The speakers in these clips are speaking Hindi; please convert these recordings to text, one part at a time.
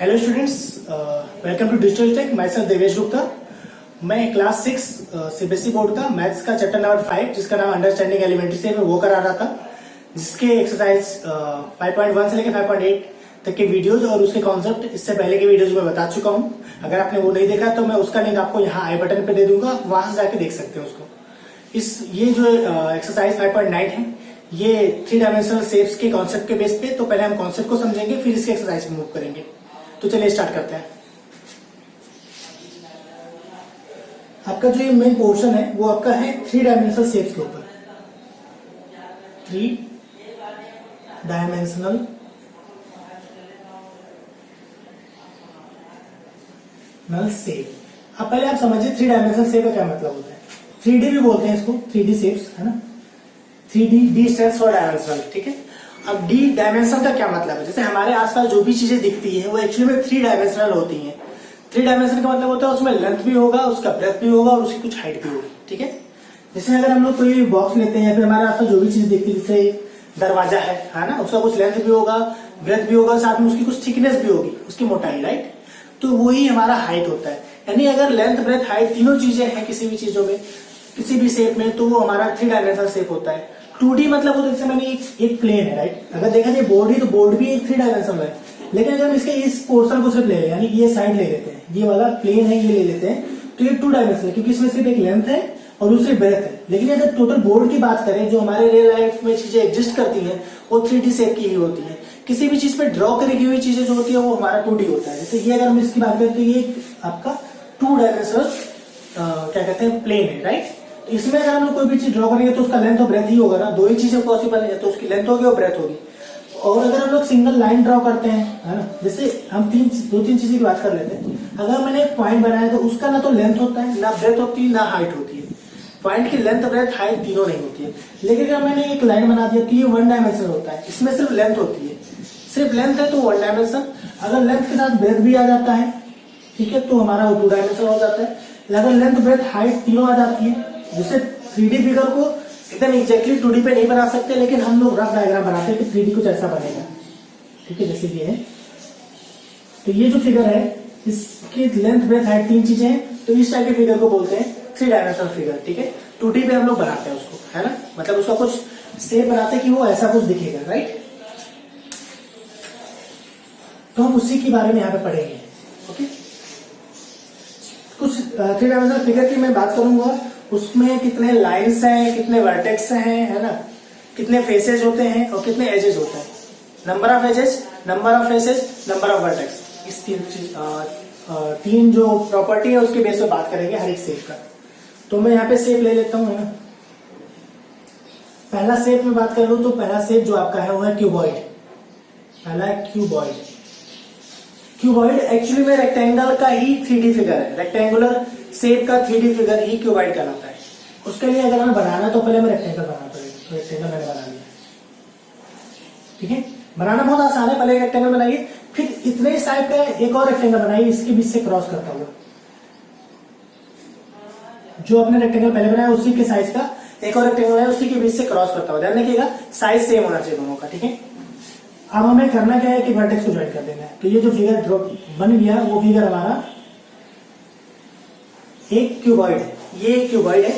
Hello students, welcome to digital tech. Myself Devesh Gupta. मैं क्लास 6 सीबीएसई बोर्ड का मैथ्स का चैप्टर नंबर 5 जिसका नाम अंडरस्टैंडिंग एलिमेंट्री से मैं वो करा रहा था, जिसके एक्सरसाइज 5.1 से लेकर 5.8 तक के वीडियोज और उसके कॉन्सेप्ट इससे पहले के वीडियोज में बता चुका हूँ। अगर आपने वो नहीं देखा तो मैं उसका लिंक आपको यहाँ आई बटन पे दे दूंगा, वहां से जाके देख सकते हैं उसको। ये जो एक्सरसाइज 5.9 है ये 3 डायमेंशनल शेप्स के कॉन्सेप्ट के बेस पे। तो पहले हम कॉन्सेप्ट को समझेंगे, फिर इसके एक्सरसाइज में मूव करेंगे। तो चलिए स्टार्ट करते हैं। आपका जो ये मेन पोर्शन है वो आपका है 3 डायमेंशनल शेप्स के ऊपर। 3 डायमेंशनल शेप। अब पहले आप समझिए 3 डायमेंशनल शेप का क्या मतलब होता है। 3D भी बोलते हैं इसको, 3D शेप्स है ना। 3D, D stands for dimensional, ठीक है। अब डी डायमेंशन का क्या मतलब है? जैसे हमारे आसपास जो भी चीजें दिखती है वो एक्चुअली में 3 डायमेंशनल होती हैं। 3 डायमेंशन का मतलब होता है उसमें लेंथ भी होगा, उसका ब्रेथ भी होगा और उसकी कुछ हाइट भी होगी, ठीक है। जैसे अगर हम लोग कोई भी बॉक्स लेते हैं या फिर हमारे आसपास जो भी चीज दिखती है, जैसे दरवाजा है ना, उसका कुछ लेंथ भी होगा, ब्रेथ भी होगा, साथ में उसकी कुछ थिकनेस भी होगी, उसकी मोटाई, राइट। तो वही हमारा हाइट होता है। यानी अगर लेंथ, ब्रेथ, हाइट तीनों चीजें हैं किसी भी चीजों में, किसी भी शेप में, तो वो हमारा 3 डायमेंशनल शेप होता है। 2D मतलब होता है, जैसे मैंने एक प्लेन है, राइट। अगर देखा जाए बोर्ड ही, तो बोर्ड भी एक 3 डायमेंशनल है। लेकिन अगर हम इसके इस पोर्शन को सिर्फ ले लें, यानी ये साइड ले लेते हैं, ये वाला प्लेन है ये ले लेते हैं, तो ये 2 डायमेंशनल है क्योंकि इसमें सिर्फ एक लेंथ है और दूसरी ब्रेथ है। लेकिन अगर टोटल बोर्ड की बात करें, जो हमारे रियल लाइफ में चीजें एग्जिस्ट करती हैं वो 3D शेप की ही होती है। किसी भी चीज पे ड्रॉ करी हुई चीजें जो होती है वो हमारा 2D होता है। जैसे ये अगर हम इसकी बात करें तो ये आपका 2 डायमेंशनल क्या कहते हैं, प्लेन है, राइट। इसमें अगर हम लोग कोई भी चीज ड्रॉ करेंगे तो उसका लेंथ और ब्रेथ ही होगा ना, दो ही चीजें पॉसिबल है, तो उसकी लेंथ होगी और ब्रेथ होगी। और अगर हम लोग सिंगल लाइन ड्रॉ करते हैं, है ना, जैसे हम 2-3 चीजें की बात कर लेते हैं। अगर मैंने एक पॉइंट बनाया तो उसका ना तो लेंथ होता है, ना ब्रेथ होती है, ना हाइट होती है। पॉइंट की लेंथ, ब्रेथ, हाइट तीनों नहीं होती है। लेकिन अगर मैंने एक लाइन बना दिया तो ये 1 डायमेंशन होता है, इसमें सिर्फ लेंथ होती है। सिर्फ लेंथ है तो 1 डायमेंशन। अगर लेंथ के साथ ब्रेथ भी आ जाता है, ठीक है, तो हमारा वो 2 डायमेंशन हो जाता है। अगर लेंथ, ब्रेथ, हाइट तीनों आ जाती है, जिससे 3D फिगर को एकदम एग्जैक्टली 2D पे नहीं बना सकते, लेकिन हम लोग रफ डायग्राम बनाते हैं कि 3D कुछ ऐसा बनेगा, ठीक है। जैसे ये है, तो ये जो फिगर है इसकी लेंथ, ब्रेथ, हाइट 3 चीजें हैं, तो इस टाइप के फिगर को बोलते हैं 3 डायमेंशनल फिगर, ठीक है। 2D पे हम लोग बनाते हैं उसको, है ना, मतलब उसका कुछ शेप बनाते हैं कि वो ऐसा कुछ दिखेगा, राइट। तो हम उसी के बारे में यहाँ पे पढ़ेंगे, ओके। कुछ 3 डायमेंशनल फिगर की मैं बात करूंगा, उसमें कितने लाइंस हैं, कितने वर्टेक्स हैं, है ना, कितने फेसेस होते हैं और कितने एजेस होते हैं। Number of edges, number of faces, number of vertex, इस 3 जो प्रॉपर्टी है उसके बेस पे बात करेंगे हर एक शेप का। तो मैं यहाँ पे शेप ले लेता हूँ, है ना। पहला शेप में बात कर लूं तो पहला शेप जो आपका है वो है क्यूबॉइड। पहला है क्यूबॉइड। क्यूबॉइड एक्चुअली में रेक्टेंगल का ही 3D फिगर है। रेक्टेंगुलर शेप का 3D फिगर ही क्यूबॉइड कहलाता है। उसके लिए अगर हमें बनाना तो पहले हमें रेक्टेंगल बनाना पड़ेगा। तो रेक्टेंगल मैंने बना लिया, ठीक है। बनाना बहुत आसान है, पहले रेक्टेंगल बनाइए, फिर इतने साइड का एक और रेक्टेंगल बनाइए इसके बीच से क्रॉस करता हुआ। जो आपने रेक्टेंगल पहले बनाया उसी के साइज का एक और रेक्टेंगल है, उसी के बीच से क्रॉस करता हुआ। ध्यान रखिएगा साइज सेम होना चाहिए दोनों का, ठीक है। अब हमें करना क्या है कि वर्टेक्स को ज्वाइन कर देना है। तो ये जो फिगर बन गया वो फिगर हमारा एक क्यूबॉइड है। ये क्यूबॉइड है।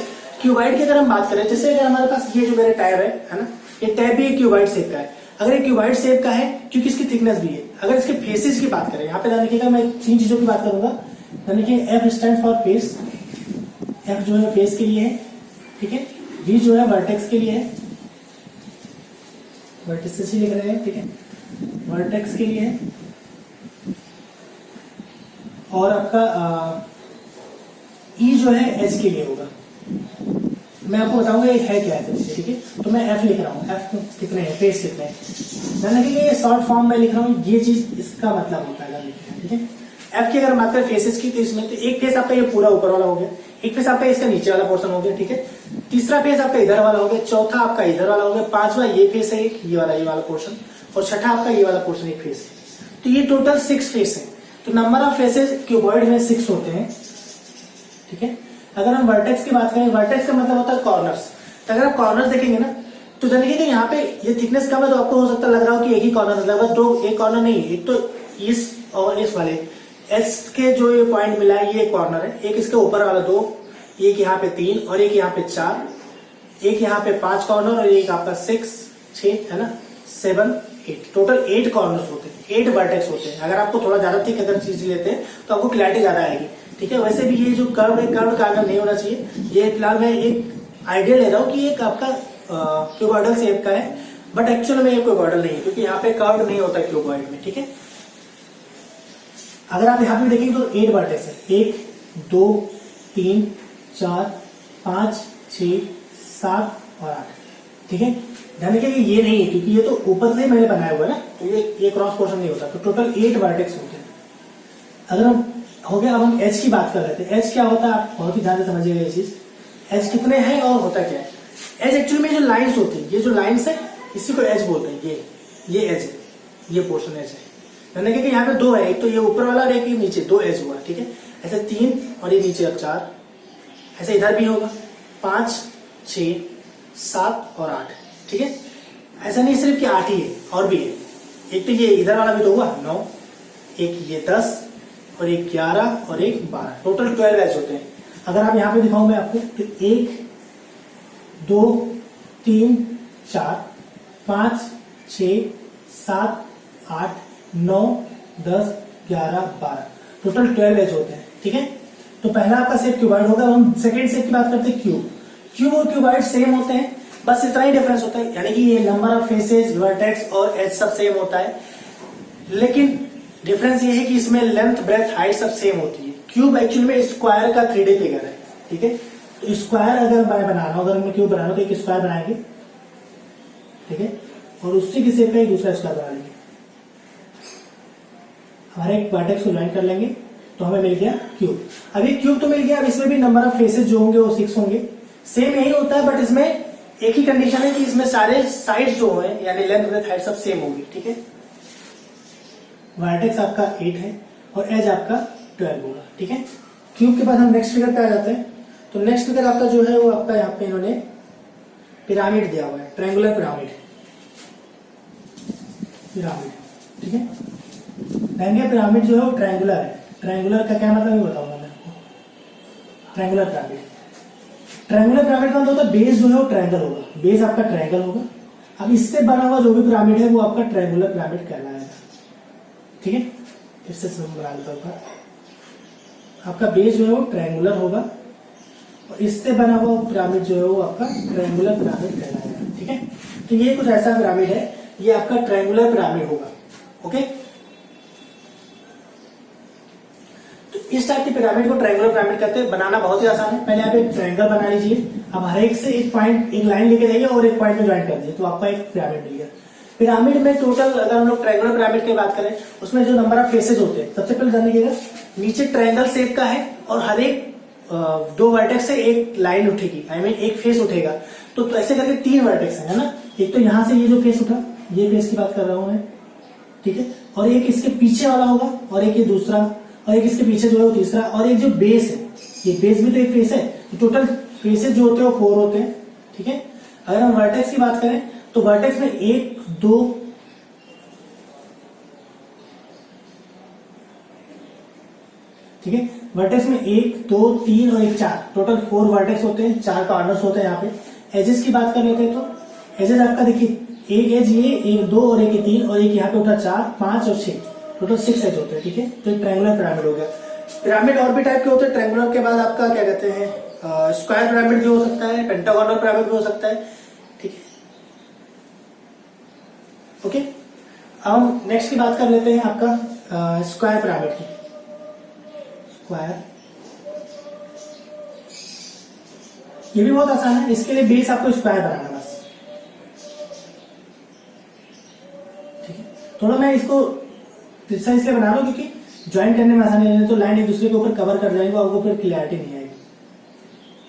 क्यूबॉइड की अगर हम बात करें, जैसे अगर हमारे पास ये जो मेरा टैब है ना, ये टैब भी एक क्यूबॉइड शेप का है। अगर ये क्यूबॉइड शेप का है क्योंकि इसकी थिकनेस भी है। अगर इसके फेसेस की बात करें, यहाँ पे ध्यान रखिएगा, मैं 3 चीजों की बात करूंगा। ध्यान रखिए, F stand for face. F जो है फेस के लिए है, ठीक है। V जो है वर्टेक्स के लिए है, वर्टिसेस ही लिख रहे हैं, ठीक है, वर्टेक्स के लिए है। और आपका E जो है एज के लिए होगा। मैं आपको बताऊंगा ये है क्या है, ठीक है। तो मैं F लिख रहा हूँ। F कितने हैं, फेस कितने हैं। ध्यान रखिए ये शॉर्ट फॉर्म में लिख रहा हूँ, ये चीज इसका मतलब होता है, ठीक है। F की अगर बात करें फेसेस की, तो इसमें तो एक फेस आपका ये पूरा ऊपर वाला हो गया, एक फेस आपका इसका नीचे वाला पोर्शन हो गया, ठीक है। तीसरा फेस आपका इधर वाला हो गया, चौथा आपका इधर वाला हो गया, पांचवा ये फेस है एक, ये वाला पोर्शन, और छठा आपका ये वाला पोर्शन एक फेस है। तो ये टोटल 6 फेस है। तो नंबर ऑफ फेसेस क्यूबॉइड में 6 होते हैं, ठीक है। अगर हम वर्टेक्स की बात करें, वर्टेक्स का मतलब होता है कॉर्नर्स। तो अगर आप कॉर्नर्स देखेंगे ना, तो जानिए कि यहाँ पे ये थिकनेस कम है तो आपको हो सकता लग रहा हो कि एक ही कॉर्नर, लगभग 2, एक कॉर्नर नहीं, एक तो इस और इस वाले एच के जो ये पॉइंट मिला है, ये कॉर्नर है, एक इसके ऊपर वाला 2, एक यहाँ पे 3 और एक यहाँ पे 4, एक यहाँ पे 5 कॉर्नर और एक आपका 6 है ना, 7 8, टोटल 8 कॉर्नर्स होते हैं, 8 वर्टेक्स होते हैं। अगर आपको थोड़ा ज्यादा थिक अगर चीज लेते हैं तो आपको क्लैरिटी ज्यादा आएगी, ठीक है। वैसे भी ये जो कर्व है, कर्व का आकार नहीं होना चाहिए। ये फिलहाल मैं एक आइडिया ले रहा हूँ कि एक आपका क्यूबॉइडल शेप का है, बट एक्चुअल में ये क्यूबॉइडल नहीं है, क्योंकि यहाँ पे कर्व नहीं होता क्यूबॉइड में, ठीक है। अगर आप यहाँ पे देखेंगे तो 8 वर्टेक्स है, 1 2 3 4 5 6 7 और 8, ठीक है। ध्यान रखिए कि ये नहीं है, क्योंकि ये तो ऊपर से मैंने बनाया हुआ है ना, तो ये क्रॉस पोर्शन नहीं होता। तो टोटल 8 वर्टेक्स होते हैं। अगर हम हो गया, अब हम एच की बात कर रहे थे। एच क्या होता है, आप बहुत ही ध्यान से समझिएगा ये चीज। एच कितने हैं और होता क्या है। एच एक्चुअली में जो लाइन्स होती है, ये जो लाइन्स है इसी को एच बोलते हैं। ये एच है, ये पोर्शन एच है। ध्यान रखिए कि यहाँ पे 2 है, एक तो ये ऊपर वाला और एक नीचे, 2 एच हुआ, ठीक है। ऐसे 3 और ये नीचे अब 4, ऐसे इधर भी होगा 5 6 7 और 8, ठीक है। ऐसा नहीं सिर्फ कि 8 ही है, और भी है। एक तो ये इधर वाला भी तो हुआ 9, एक ये 10 और एक 11 और एक 12, टोटल 12 एच होते हैं। अगर आप यहाँ पे दिखाऊं मैं आपको, तो 1 2 3 4 5 6 7 8 9 10 11 12, टोटल 12 एच होते हैं, ठीक है। तो पहला आपका शेप क्यूबॉइड होगा। हम सेकंड शेप की बात करते हैं क्यूब। क्यूब और क्यूबॉइड सेम होते हैं, बस इतना ही डिफरेंस होता है, यानी कि ये नंबर ऑफ फेसेस, वर्टेक्स और एज सब सेम होता है। लेकिन डिफरेंस ये है कि इसमें लेंथ, ब्रेथ, हाइट सब सेम होती है। क्यूब एक्चुअली में स्क्वायर का 3D फिगर है, ठीक है। तो स्क्वायर अगर मैं बनाना हो, अगर मैं क्यूब बनाना हो तो एक स्क्वायर बनाएंगे, ठीक है, और उसी की शेप का एक दूसरा स्क्वायर बना लेंगे। हमारे एक वर्टेक्स को ज्वाइन कर लेंगे तो हमें मिल गया क्यूब। अभी क्यूब तो मिल गया, अब इसमें भी नंबर ऑफ फेसेस जो होंगे वो 6 होंगे। सेम यही होता है, बट इसमें एक ही कंडीशन है कि इसमें सारे साइड्स जो है, यानी लेंथ, ब्रेथ, हाइट सब सेम होगी, ठीक है। वर्टेक्स आपका 8 है और एज आपका 12 होगा, ठीक है। क्यूब के बाद हम नेक्स्ट फिगर पे आ जाते हैं। तो नेक्स्ट फिगर आपका जो है वो आपका यहाँ पे इन्होंने पिरामिड दिया हुआ है, ट्रायंगुलर पिरामिड, ठीक है। ट्रायंगुलर पिरामिड जो है वो ट्रायंगुलर है। ट्रायंगुलर का क्या मतलब है बताऊंगा मैं आपको। ट्रायंगुलर पिरामिड, ट्रायंगुलर पिरामिड का मतलब होता है बेस जो है वो ट्रायंगल होगा, बेस आपका ट्रायंगल होगा। अब इससे बना हुआ जो भी पिरामिड है वो आपका ट्रायंगुलर पिरामिड कहलाएगा, ठीक है। फिर से बना लेता हूं, आपका बेस जो है वो ट्रायंगुलर होगा और इससे बना हुआ पिरामिड जो है वो आपका ट्रायंगुलर पिरामिड कहलाएगा, ठीक है। तो ये कुछ ऐसा पिरामिड है, ये आपका ट्रायंगुलर पिरामिड होगा, ओके। तो इस टाइप के पिरामिड को ट्रायंगुलर पिरामिड कहते हैं। बनाना बहुत ही आसान है। पहले आप एक ट्रायंगल बना लीजिए, अब हर एक से एक पॉइंट, एक लाइन लेके जाइए और एक पॉइंट में ज्वाइन कर दीजिए, तो आपका एक पिरामिड मिल गया। पिरामिड में टोटल अगर हम लोग ट्रायंगुलर पिरामिड की बात करें, उसमें जो नंबर ऑफ फेसेस होते हैं, सबसे पहले ध्यान रखिएगा नीचे ट्रायंगल शेप का है और हर एक 2 वर्टेक्स से एक लाइन उठेगी, आई मीन एक फेस उठेगा। तो ऐसे करके 3 वर्टेक्स है ना। एक तो यहां से ये जो फेस उठा, ये फेस की बात कर रहा हूं मैं, ठीक है। और एक इसके पीछे वाला होगा और एक ये दूसरा, और एक इसके पीछे जो है वो तीसरा, और एक जो बेस है, ये बेस भी तो एक फेस है। तो टोटल फेसेस जो होते हैं वो 4 होते हैं, ठीक है। अगर हम वर्टेक्स की बात करें तो वर्टेक्स में 1 2 ठीक है, वर्टेक्स में 1 2 3 और 1 4, टोटल 4 वर्टेक्स होते हैं, 4 कॉर्नर्स होते हैं। यहाँ पे एजेस की बात कर लेते हैं तो एजेस आपका देखिए, एक एज ये, एक 2 और एक 3 और एक यहाँ पे उठा 4 5 और 6, टोटल 6 एज होते हैं, ठीक है। तो एक ट्रायंगुलर पिरामिड हो गया। पिरामिड और भी टाइप के होते हैं। ट्रायंगुलर के बाद आपका क्या कहते हैं, स्क्वायर पिरामिड भी हो सकता है, पेंटागोनल पिरामिड भी हो सकता है, ठीक है, ओके। अब हम नेक्स्ट की बात कर लेते हैं आपका स्क्वायर पिरामिड की। स्क्वायर, ये भी बहुत आसान है। इसके लिए बेस आपको स्क्वायर बनाना बस, ठीक है। थोड़ा मैं इसको तिरछा इसलिए बना रहा हूं क्योंकि ज्वाइन करने में आसानी है, तो लाइन एक दूसरे के ऊपर कवर कर जाएंगे, आपको फिर क्लियरिटी नहीं आएगी,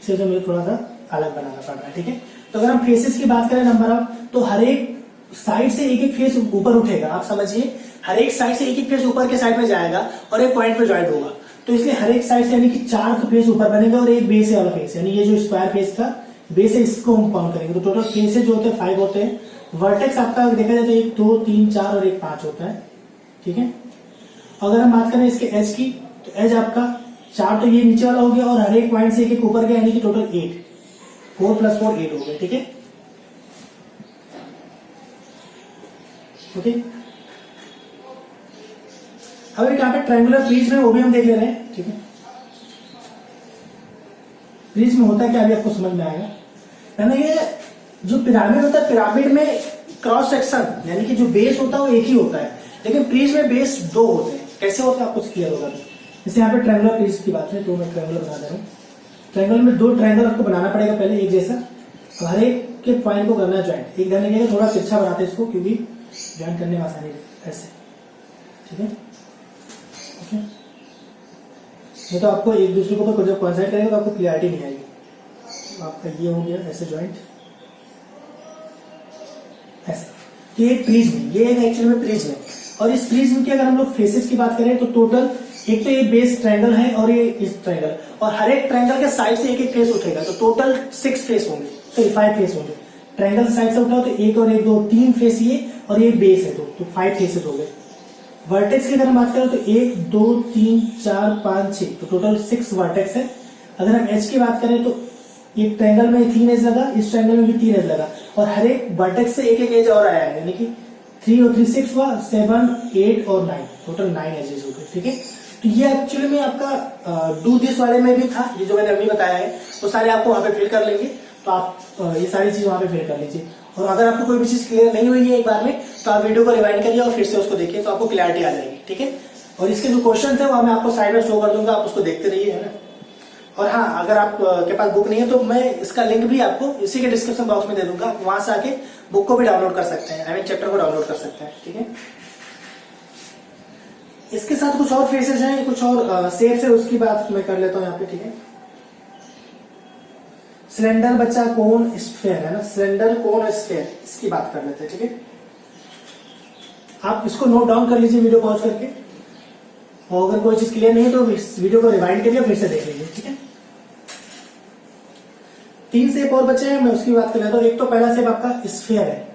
इसलिए तो मुझे थोड़ा सा अलग बनाना पड़ रहा है, ठीक है। तो अगर हम फेसेस की बात करें नंबर ऑफ, तो हर एक साइड से एक एक फेस ऊपर उठेगा। आप समझिए, हर एक साइड से एक एक फेस ऊपर के साइड में जाएगा और एक पॉइंट पे ज्वाइंट होगा। तो इसलिए हर एक साइड से यानी कि 4 फेस ऊपर बनेगा और एक बेस वाला फेस, यानी ये जो स्क्वायर फेस का बेस है इसको हम काउंट करेंगे। तो टोटल फेसेस जो होते हैं 5 होते हैं। वर्टेक्स आपका देखा जाए तो 1 2 3 4 और 1 5 होता है, ठीक है। अगर हम बात करें इसके एज की, तो एज आपका 4 तो ये नीचे वाला हो गया और हर एक पॉइंट से एक ऊपर गया, यानी कि टोटल 8, 4 + 4 8 हो गए, ठीक है। ओके, अब एक यहाँ पे ट्रायंगुलर प्रिज्म है, वो भी हम देख ले रहे हैं, ठीक है। प्रिज्म होता है क्या, अभी आपको समझ में आएगा। यानी ये जो पिरामिड होता है, पिरामिड में क्रॉस सेक्शन यानी कि जो बेस होता है वो एक ही होता है, लेकिन प्रिज्म में बेस 2 होते हैं। कैसे होता है आपको क्लियर होगा। जैसे यहाँ पे ट्रायंगुलर प्रिज्म की बात है, तो मैं ट्रायंगुलर बना दे रहा हूँ। ट्रायंगल में 2 ट्रायंगल आपको बनाना पड़ेगा पहले एक जैसा, और हर एक के पॉइंट को करना है ज्वाइंट। एक ध्यान रखिएगा, थोड़ा तिरछा बनाते हैं इसको, क्योंकि ज्वाइंट करने में आसानी है, ऐसे, ठीक है। ओके, नहीं तो आपको एक दूसरे को जब कॉन्सेंट्रेट करेंगे तो आपको क्लियरिटी नहीं आएगी। तो आपका ये हो गया ऐसे ज्वाइंट, ऐसे। ये एक प्रिज्म है, ये एक्चुअली में प्रिज्म है। और इस प्रिज्म की अगर हम लोग फेसेस की बात करें तो टोटल एक तो ये बेस ट्रायंगल है और ये इस ट्रायंगल, और हर एक ट्रायंगल के साइड से एक एक फेस उठेगा, तो टोटल 6 फेस होंगे, सॉरी 5 फेस होंगे। ट्रायंगल साइड से उठाओ तो 1 और 1 2 3 फेस ये, और ये बेस है तो 5 फेसेस हो गए। वर्टेक्स की अगर हम बात करें तो 1 2 3 4 5 6, तो टोटल 6 वर्टेक्स है। अगर हम एज की बात करें तो एक ट्रायंगल में 3 एज लगा, इस ट्रायंगल में भी 3 एज लगा, और हर एक वर्टेक्स से एक एक एज और आया है, यानी कि 3 और 3 6 हुआ, 7 8 और 9, टोटल 9 एजेस हो गए, ठीक है। तो ये एक्चुअली में आपका डू दिस वाले में भी था, ये जो मैंने अभी बताया है वो सारे आपको वहां पे फिल कर लेंगे, तो आप ये सारी चीज वहां पे फिल कर लीजिए। और अगर आपको कोई भी चीज क्लियर नहीं हुई है एक बार में, तो आप वीडियो को रिवाइंड करिए और फिर से उसको देखिए, तो आपको क्लियरिटी आ जाएगी, ठीक है। और इसके जो क्वेश्चन थे वो मैं आपको साइड में शो कर दूंगा, आप उसको देखते रहिए, है ना। और हाँ, अगर आप के पास बुक नहीं है तो मैं इसका लिंक भी आपको इसी के डिस्क्रिप्शन बॉक्स में दे दूंगा, आप वहां से आके बुक को भी डाउनलोड कर सकते हैं, आई मीन चैप्टर को डाउनलोड कर सकते हैं, ठीक है। इसके साथ कुछ और फेसेस हैं, कुछ और शेप्स है, उसकी बात मैं कर लेता हूं यहाँ पे, ठीक है। सिलेंडर, बच्चा, कोन, स्फेयर, है ना। सिलेंडर, कोन, स्फेयर, इसकी बात कर लेते हैं, ठीक है। आप इसको नोट डाउन कर लीजिए वीडियो पॉज करके, और अगर कोई चीज क्लियर नहीं है तो इस वीडियो को रिवाइंड करिए फिर से देख लीजिए, ठीक है। 3 शेप और बचे हैं, मैं उसकी बात कर लेता हूँ। एक तो पहला शेप आपका स्फेयर है।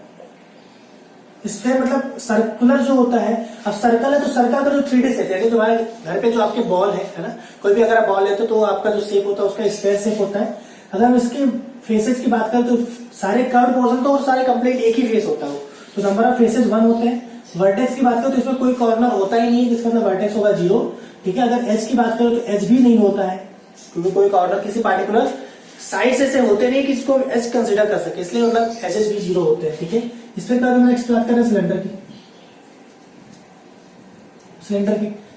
स्फेयर मतलब सर्कुलर जो होता है। अब सर्कल है तो सर्कल का जो 3D शेप है, जो हमारे घर पे जो आपके बॉल है ना, कोई भी अगर आप बॉल लेते हो तो आपका जो शेप होता है उसका स्फेयर शेप होता है। अगर हम इसके फेसेस की बात करें तो सारे कर्व पोर्शन तो और सारे कंप्लीट एक ही फेस होता है, तो नंबर ऑफ फेसेस 1 होते हैं। वर्टेक्स की बात करें तो इसमें कोई कॉर्नर होता ही नहीं है, जिसका मतलब वर्टेक्स होगा 0, ठीक है। अगर एज की बात करें तो एज भी नहीं होता है, क्योंकि कोई कॉर्नर किसी पार्टिकुलर साइड से होते नहीं कि इसको एज कंसिडर कर सके, इसलिए मतलब एजेस भी 0 होते हैं, ठीक है। इस पर हम नेक्स्ट बात करें सिलेंडर की।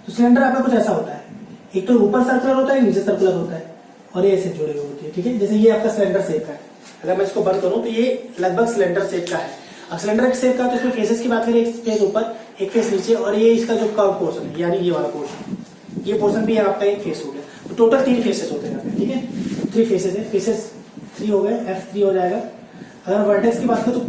तो सिलेंडर आपका कुछ ऐसा होता है, एक तो ऊपर सर्कुलर होता है, नीचे सर्कुलर होता है, और ये ऐसे जुड़े हुए होती है, ठीक है। जैसे ये आपका सिलेंडर शेप का है, अगर मैं इसको बंद करूं तो ये लगभग सिलेंडर शेप का है। अब सिलेंडर शेप का तो इसमें फेसेस की बात करें, एक फेस ऊपर एक फेस नीचे, और ये इसका जो कर्व पोर्शन है यानी ये वाला पोर्शन, ये पोर्शन भी आपका एक फेस हो गया, तो टोटल 3 फेसेस होते हैं, ठीक है। 3 फेसेस है, फेसेस 3 हो गए, F3 हो जाएगा। अगर वर्टेक्स की बात करें तो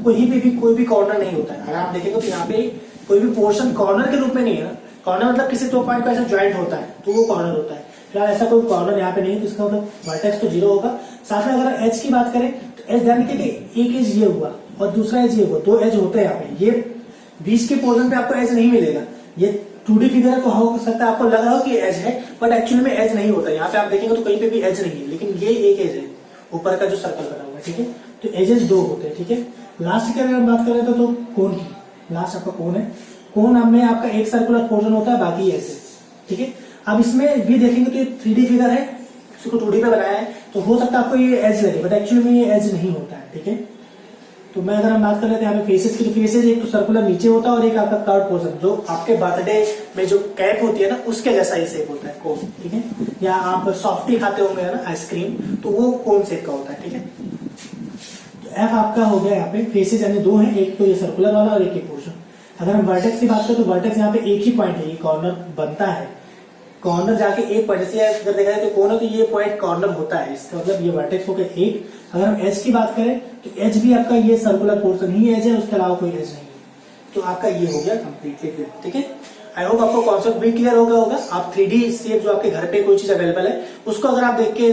कोई भी कॉर्नर नहीं होता है। अगर आप देखेंगे तो यहाँ पे कोई भी पोर्शन कॉर्नर के रूप में नहीं है ना। कॉर्नर मतलब किसी 2 पॉइंट को ऐसा ज्वाइंट होता है तो वो कॉर्नर होता है। फिलहाल ऐसा कोई कॉर्नर यहाँ पे नहीं है, तो इसका मतलब वर्टेक्स तो 0 होगा। साथ में अगर एज की बात करें तो एज ध्यान रखिए कि एक एज ये हुआ और दूसरा एज ये हुआ, 2 एज होते हैं यहाँ पे। ये बीच के पोर्शन पे आपको एज नहीं मिलेगा। ये 2D फिगर है तो हो सकता है आपको लग रहा हो कि एज है, बट एक्चुअली में एज नहीं होता। यहाँ पे आप देखेंगे तो कहीं पे भी एज नहीं है, लेकिन ये एक एज है ऊपर का जो सर्कल बना हुआ है, ठीक है। तो एजेस 2 होते हैं, ठीक है। लास्ट की अगर हम बात करें तो कोन की, लास्ट आपका कोन है। कोन में आपका एक सर्कुलर पोर्शन होता है, बाकी ऐसे, ठीक है। अब इसमें भी देखेंगे तो ये 3D फिगर है, इसको 2D पे बनाया है, तो हो सकता है आपको ये एज लगे, बट एक्चुअली में ये एज नहीं होता है, ठीक है। तो मैं अगर हम बात कर लेते हैं यहाँ पे फेसेस की, तो फेसेस एक तो सर्कुलर नीचे होता है और एक आपका कर्व पोर्शन, जो आपके बर्थडे में जो कैप होती है ना उसके जैसा ही शेप होता है कोन, ठीक है। या आप सॉफ्टी खाते होंगे ना आइसक्रीम, तो वो कोन शेप का होता है, ठीक है। तो एफ आपका हो गया यहाँ पे फेसेस, यानी 2 है, एक तो ये सर्कुलर वाला और एक पोर्शन। अगर हम वर्टेक्स की बात करें तो वर्टेक्स यहाँ पे एक ही पॉइंट है, ये कॉर्नर बनता है, कॉर्नर जाके एक पॉइंट, जैसे अगर देखा जाए तो कोन है तो ये पॉइंट कॉर्नर होता है, इसका मतलब ये वर्टेक्स हो गया एक। अगर हम एज की बात करें तो एज भी आपका ये सर्कुलर पोर्शन ही एज है, उसके अलावा कोई एज नहीं है, तो आपका ये हो गया कंप्लीटली, ठीक है। आई होप आपको कॉन्सेप्ट भी क्लियर हो गया होगा। आप 3D शेप जो आपके घर पे कोई चीज अवेलेबल है उसको अगर आप देख के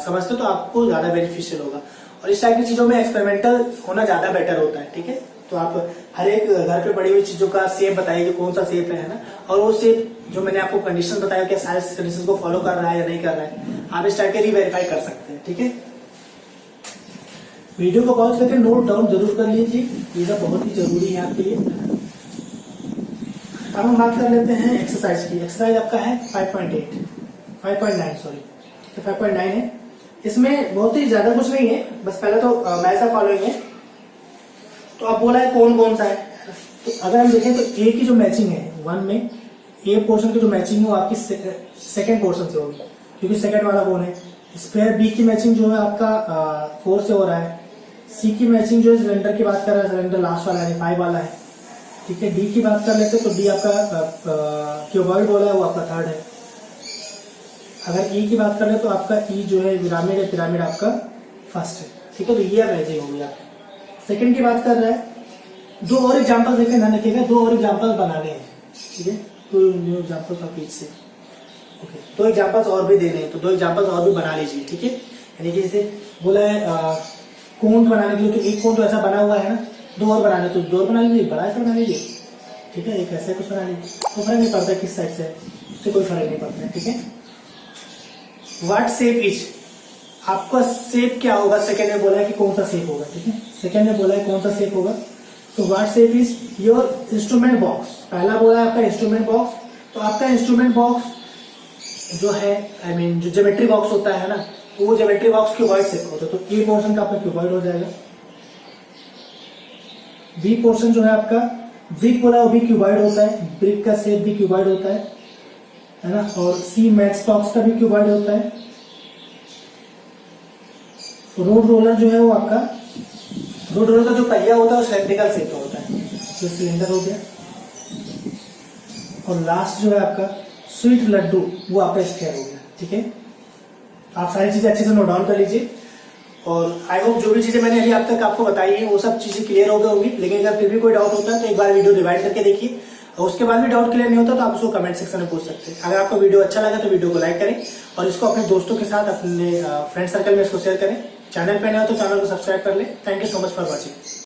समझते हो तो आपको ज्यादा बेनिफिशियल होगा, और इस टाइप की चीजों में एक्सपेरिमेंटल होना ज्यादा बेटर होता है, ठीक है। तो आप हर एक घर पे पड़ी हुई चीजों का शेप बताइए कि कौन सा शेप है ना, और वो शेप जो मैंने आपको कंडीशन बताया कि सारे कंडीशन को फॉलो कर रहा है या नहीं कर रहा है, आप इस टाइप के रीवेरीफाई कर सकते हैं। ठीक है, वीडियो को पॉज करके नोट डाउन जरूर कर लीजिए, ये सब बहुत ही जरूरी है आपके लिए। अब हम बात कर लेते हैं एक्सरसाइज की। एक्सरसाइज आपका है 5.9 सॉरी, 5.9 है। इसमें बहुत ही ज्यादा कुछ नहीं है, बस पहले तो मैच ऑफ फॉलोइंग है। तो अब बोला है कौन कौन सा है, तो अगर हम देखें तो ए की जो मैचिंग है 1 में, ए पोर्शन की जो मैचिंग है वो आपकी सेकेंड पोर्शन से होगी, क्योंकि सेकेंड वाला कौन है स्क्वायर। बी की मैचिंग जो है आपका 4 से हो रहा है। सी की मैचिंग जो है सिलेंडर की बात कर रहा है, सिलेंडर लास्ट वाला है 5 वाला है। ठीक है, डी की बात कर लेते हैं तो डी आपका क्यूबॉइड बोला है, वो आपका थर्ड है। अगर ई की बात कर ले तो आपका ई जो है पिरामिड है, पिरामिड आपका फर्स्ट है। ठीक है, तो ये मैचिंग होगी आपकी। सेकंड की बात कर रहा है, 2 और एग्जांपल देखें, ध्यान रखिएगा 2 और एग्जांपल बनाने हैं। ठीक है, 2 एग्जांपल ऑफ ईच से, ओके 2 एग्जांपल्स और भी देने हैं, तो 2 एग्जांपल्स और भी बना लीजिए। ठीक है, यानी कि जैसे बोला है कोन बनाने के लिए, तो एक कोन तो ऐसा बना हुआ है ना, 2 और बनाने तो 2 और बना लीजिए, बड़ा ऐसा बना लीजिए। ठीक है, एक ऐसा कुछ बना लीजिए, तो फर्क नहीं पड़ता किस साइड से, उससे कोई फर्क नहीं पड़ता है। ठीक है, व्हाट शेप इज, आपका शेप क्या होगा, सेकंड में बोला है कि कौन सा शेप होगा। ठीक है, सेकंड में बोला है कौन सा शेप होगा, तो what shape is your instrument box. पहला बोला है आपका इंस्ट्रूमेंट बॉक्स, तो आपका इंस्ट्रूमेंट बॉक्स जो है जो ज्योमेट्री बॉक्स होता है ना, तो वो ज्योमेट्री बॉक्स क्यूबॉइड शेप होता है, तो ए पोर्शन का आपका क्यूबॉइड हो जाएगा। बी पोर्शन जो है आपका ब्रिक बोला, वो भी क्यूबॉइड होता है, ब्रिक का शेप भी क्यूबॉइड होता है ना। और सी मैच बॉक्स का भी क्यूबॉइड होता है। रोड रोलर जो है वो आपका, रोड रोलर का जो पहिया होता है वो सिलेंड्रिकल शेप का होता है, तो सिलेंडर हो गया। और लास्ट जो है आपका स्वीट लड्डू, वो आपका स्क्वायर हो गया। ठीक है, आप सारी चीजें अच्छे से नोट डाउन कर लीजिए, और आई होप जो भी चीजें मैंने अभी अब तक आपको बताई है वो सब चीजें क्लियर हो गई होंगी। लेकिन अगर फिर भी कोई डाउट होता है तो एक बार वीडियो रिवाइंड करके देखिए, और उसके बाद भी डाउट क्लियर नहीं होता तो आप उसको कमेंट सेक्शन में पूछ सकते हैं। अगर आपको वीडियो अच्छा लगा तो वीडियो को लाइक करें, और इसको अपने दोस्तों के साथ, अपने फ्रेंड सर्कल में इसको शेयर करें। चैनल पे नए हो तो चैनल को सब्सक्राइब कर ले। Thank you so much for watching.